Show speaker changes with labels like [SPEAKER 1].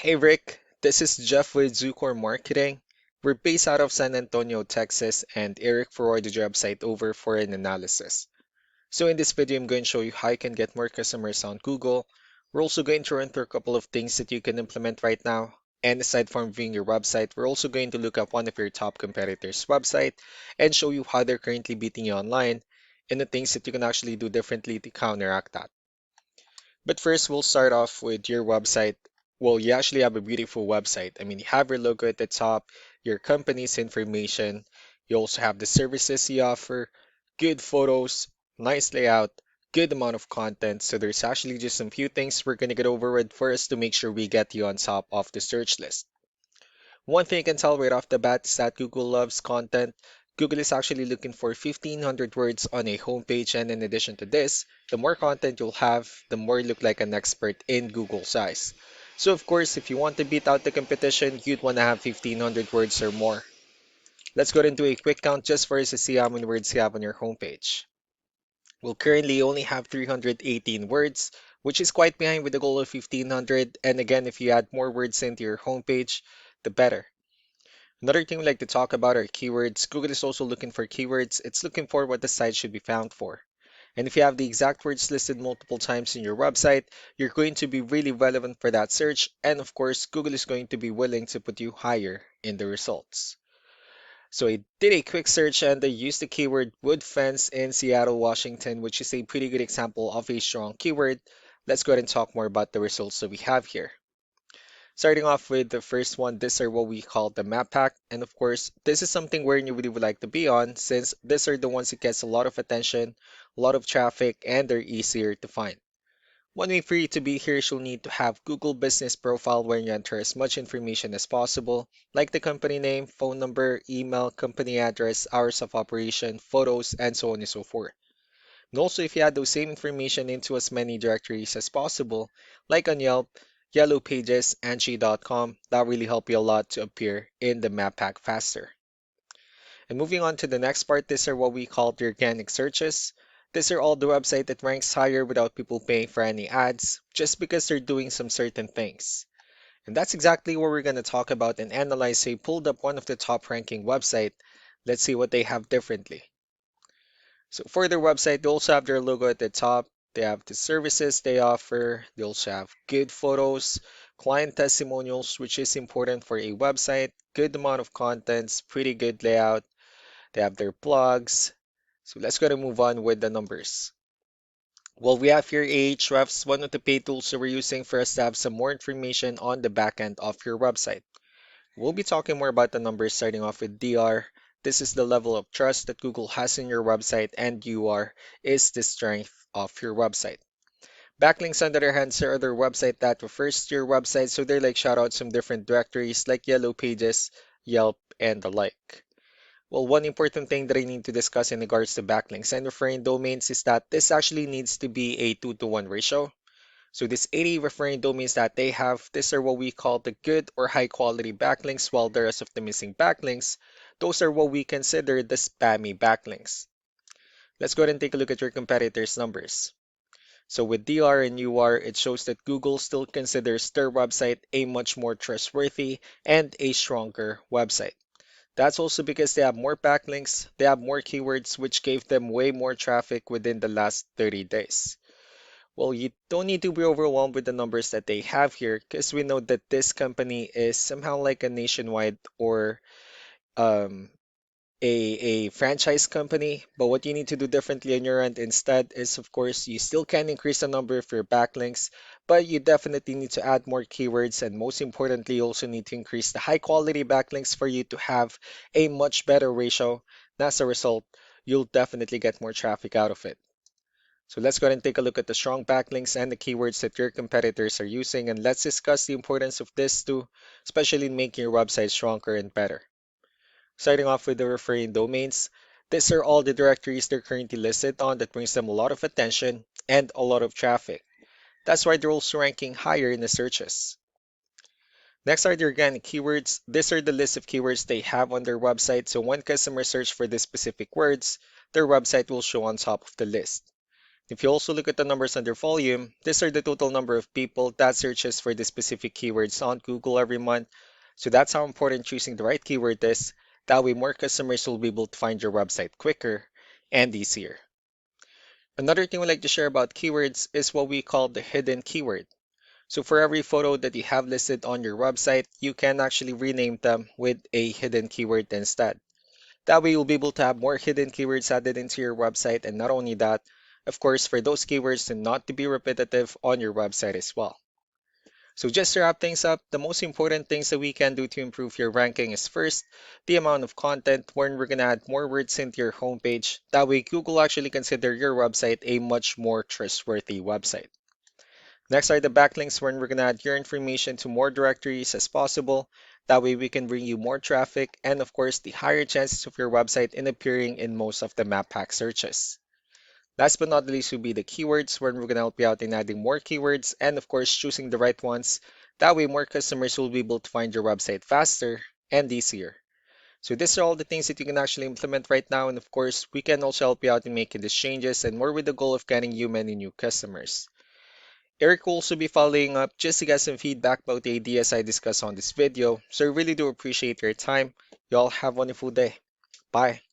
[SPEAKER 1] Hey Rick, this is Jeff with Zucor Marketing. We're based out of San Antonio, Texas, and Eric forwarded the website over for an analysis. So in this video, I'm going to show you how you can get more customers on Google. We're also going to run through a couple of things that you can implement right now. And aside from viewing your website, we're also going to look at one of your top competitors' website and show you how they're currently beating you online and the things that you can actually do differently to counteract that. But first, we'll start off with your website. Well, you actually have a beautiful website. I mean, you have your logo at the top, your company's information. You also have the services you offer, good photos, nice layout, good amount of content. So there's actually just some few things we're going to get over with first to make sure we get you on top of the search list. One thing you can tell right off the bat is that Google loves content. Google is actually looking for 1,500 words on a homepage, and in addition to this, the more content you'll have, the more you look like an expert in Google's eyes. So, of course, if you want to beat out the competition, you'd want to have 1,500 words or more. Let's go into a quick count just for us to see how many words you have on your homepage. We'll currently only have 318 words, which is quite behind with the goal of 1,500. And again, if you add more words into your homepage, the better. Another thing we like to talk about are keywords. Google is also looking for keywords. It's looking for what the site should be found for. And if you have the exact words listed multiple times in your website, you're going to be really relevant for that search. And of course, Google is going to be willing to put you higher in the results. So I did a quick search and I used the keyword wood fence in Seattle, Washington, which is a pretty good example of a strong keyword. Let's go ahead and talk more about the results that we have here. Starting off with the first one, these are what we call the map pack. And of course, this is something where you really would like to be on since these are the ones that gets a lot of attention, a lot of traffic, and they're easier to find. One way for you to be here is you'll need to have Google Business Profile where you enter as much information as possible, like the company name, phone number, email, company address, hours of operation, photos, and so on and so forth. And also, if you add those same information into as many directories as possible, like on Yelp, Yellow Pages, Angie.com, that really help you a lot to appear in the map pack faster. And moving on to the next part, these are what we call the organic searches. These are all the website that ranks higher without people paying for any ads, just because they're doing some certain things. And that's exactly what we're going to talk about and analyze. Say, pulled up one of the top ranking website. Let's see what they have differently. So for their website, they also have their logo at the top. They have the services they offer. They also have good photos, client testimonials, which is important for a website, good amount of contents, pretty good layout. They have their blogs. So let's go to move on with the numbers. Well, we have here Ahrefs, one of the paid tools that we're using for us to have some more information on the back end of your website. We'll be talking more about the numbers starting off with DR. This is the level of trust that Google has in your website, and UR is the strength of your website. Backlinks, on the other hand, are other website that refers to your website, so they're like shoutouts from different directories like Yellow Pages, Yelp, and the like. Well, one important thing that I need to discuss in regards to backlinks and referring domains is that this actually needs to be a 2-to-1 ratio. So this 80 referring domains that they have, these are what we call the good or high quality backlinks, while the rest of the missing backlinks, those are what we consider the spammy backlinks. Let's go ahead and take a look at your competitors' numbers. So with DR and UR, it shows that Google still considers their website a much more trustworthy and a stronger website. That's also because they have more backlinks, they have more keywords, which gave them way more traffic within the last 30 days. Well, you don't need to be overwhelmed with the numbers that they have here because we know that this company is somehow like a nationwide or um, a franchise company. But what you need to do differently on your end instead is, of course, you still can increase the number of your backlinks, but you definitely need to add more keywords. And most importantly, you also need to increase the high quality backlinks for you to have a much better ratio. And as a result, you'll definitely get more traffic out of it. So let's go ahead and take a look at the strong backlinks and the keywords that your competitors are using, and let's discuss the importance of this too, especially in making your website stronger and better. Starting off with the referring domains, these are all the directories they're currently listed on that brings them a lot of attention and a lot of traffic. That's why they're also ranking higher in the searches. Next are the organic keywords. These are the list of keywords they have on their website, so when customers search for these specific words, their website will show on top of the list. If you also look at the numbers under volume, these are the total number of people that searches for the specific keywords on Google every month. So that's how important choosing the right keyword is. That way more customers will be able to find your website quicker and easier. Another thing we like to share about keywords is what we call the hidden keyword. So for every photo that you have listed on your website, you can actually rename them with a hidden keyword instead. That way you'll be able to have more hidden keywords added into your website, and not only that, of course, for those keywords to not to be repetitive on your website as well. So just to wrap things up, the most important things that we can do to improve your ranking is first, the amount of content when we're going to add more words into your homepage. That way Google actually consider your website a much more trustworthy website. Next are the backlinks when we're going to add your information to more directories as possible. That way we can bring you more traffic and of course the higher chances of your website in appearing in most of the map pack searches. Last but not least will be the keywords when we're going to help you out in adding more keywords and of course choosing the right ones. That way more customers will be able to find your website faster and easier. So these are all the things that you can actually implement right now, and of course we can also help you out in making these changes and more with the goal of getting you many new customers. Eric will also be following up just to get some feedback about the ideas I discussed on this video, so I really do appreciate your time. Y'all have a wonderful day. Bye.